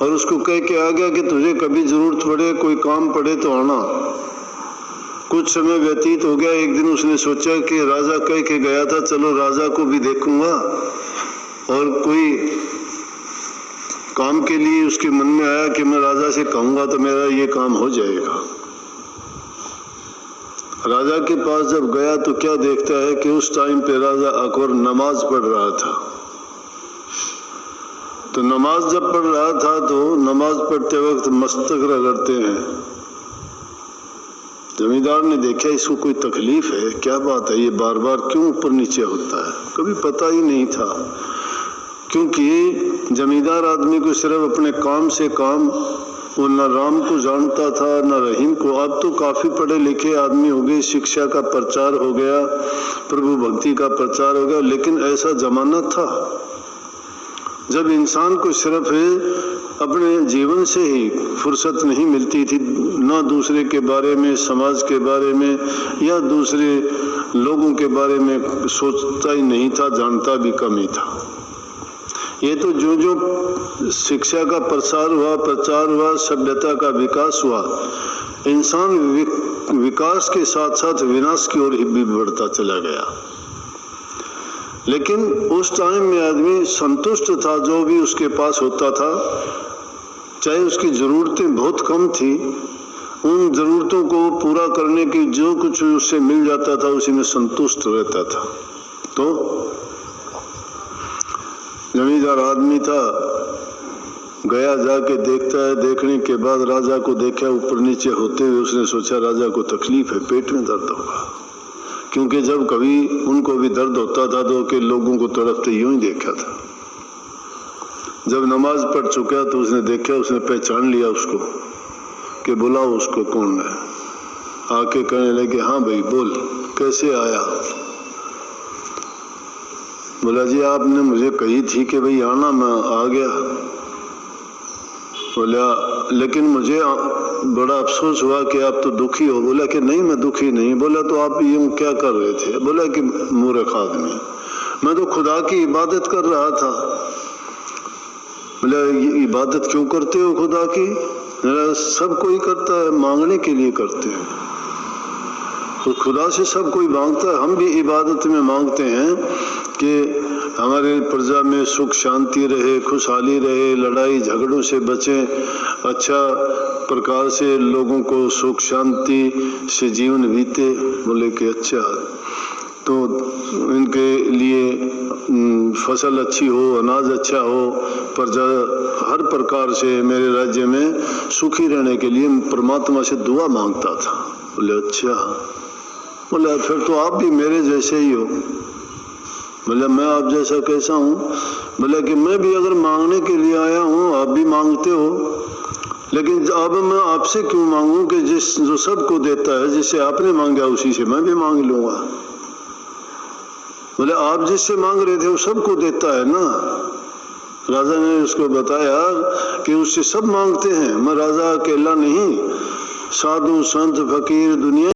और उसको कह के आ गया कि तुझे कभी जरूरत पड़े, कोई काम पड़े तो आना। कुछ समय व्यतीत हो गया। एक दिन उसने सोचा कि राजा कह के गया था, चलो राजा को भी देखूंगा, और कोई काम के लिए उसके मन में आया कि मैं राजा से कहूंगा तो मेरा ये काम हो जाएगा। राजा के पास जब गया तो क्या देखता है कि उस टाइम पे राजा अकबर नमाज पढ़ रहा था। तो नमाज जब पढ़ रहा था तो नमाज पढ़ते वक्त मस्तक रगड़ते हैं। जमींदार ने देखा इसको कोई तकलीफ है, क्या बात है, ये बार बार क्यों ऊपर नीचे होता है। कभी पता ही नहीं था, क्योंकि जमींदार आदमी को सिर्फ अपने काम से काम, वो न राम को जानता था न रहीम को। अब तो काफी पढ़े लिखे आदमी हो गए, शिक्षा का प्रचार हो गया, प्रभु भक्ति का प्रचार हो गया, लेकिन ऐसा जमाना था जब इंसान को सिर्फ अपने जीवन से ही फुर्सत नहीं मिलती थी, ना दूसरे के बारे में, समाज के बारे में या दूसरे लोगों के बारे में सोचता ही नहीं था, जानता भी कम ही था। ये तो जो जो शिक्षा का प्रसार हुआ, सभ्यता का विकास हुआ, इंसान विकास के साथ साथ विनाश की ओर भी बढ़ता चला गया। लेकिन उस टाइम में आदमी संतुष्ट था जो भी उसके पास होता था, चाहे उसकी जरूरतें बहुत कम थी, उन जरूरतों को पूरा करने की जो कुछ उससे मिल जाता था उसी में संतुष्ट रहता था। तो जमींदार आदमी था, गया, जाके देखता है, देखने के बाद राजा को देखा ऊपर नीचे होते हुए, उसने सोचा राजा को तकलीफ है, पेट में दर्द होगा, क्योंकि जब कभी उनको भी दर्द होता था तो के लोगों को तड़पते यूं ही देखा था। जब नमाज पढ़ चुका तो उसने देखा, उसने पहचान लिया उसको कि बुलाओ उसको, कौन है। आके कहने लगे, हाँ भाई बोल, कैसे आया। बोला जी आपने मुझे कही थी कि भाई आना, मैं आ गया। बोला लेकिन मुझे बड़ा अफसोस हुआ कि आप तो दुखी हो। बोला कि नहीं मैं दुखी नहीं। बोला तो आप यूं क्या कर रहे थे। बोला कि मूर्ख आदमी, मैं तो खुदा की इबादत कर रहा था। बोला इबादत क्यों करते हो खुदा की। मेरा सब कोई करता है, मांगने के लिए करते हैं, तो खुदा से सब कोई मांगता है। हम भी इबादत में मांगते हैं कि हमारे प्रजा में सुख शांति रहे, खुशहाली रहे, लड़ाई झगड़ों से बचें, अच्छा प्रकार से लोगों को सुख शांति से जीवन बीते। बोले कि अच्छा, तो इनके लिए फसल अच्छी हो, अनाज अच्छा हो, प्रजा हर प्रकार से मेरे राज्य में सुखी रहने के लिए परमात्मा से दुआ मांगता था। बोले अच्छा। बोले फिर तो आप भी मेरे जैसे ही हो। बोले मैं आप जैसा कैसा हूँ। बोले कि मैं भी अगर मांगने के लिए आया हूँ, आप भी मांगते हो, लेकिन अब मैं आपसे क्यों मांगूं कि जो सबको देता है, जिससे आपने मांगा उसी से मैं भी मांग लूंगा। बोले आप जिससे मांग रहे थे वो सबको देता है ना। राजा ने उसको बताया कि उससे सब मांगते हैं, मैं राजा अकेला नहीं, साधु संत फकीर दुनिया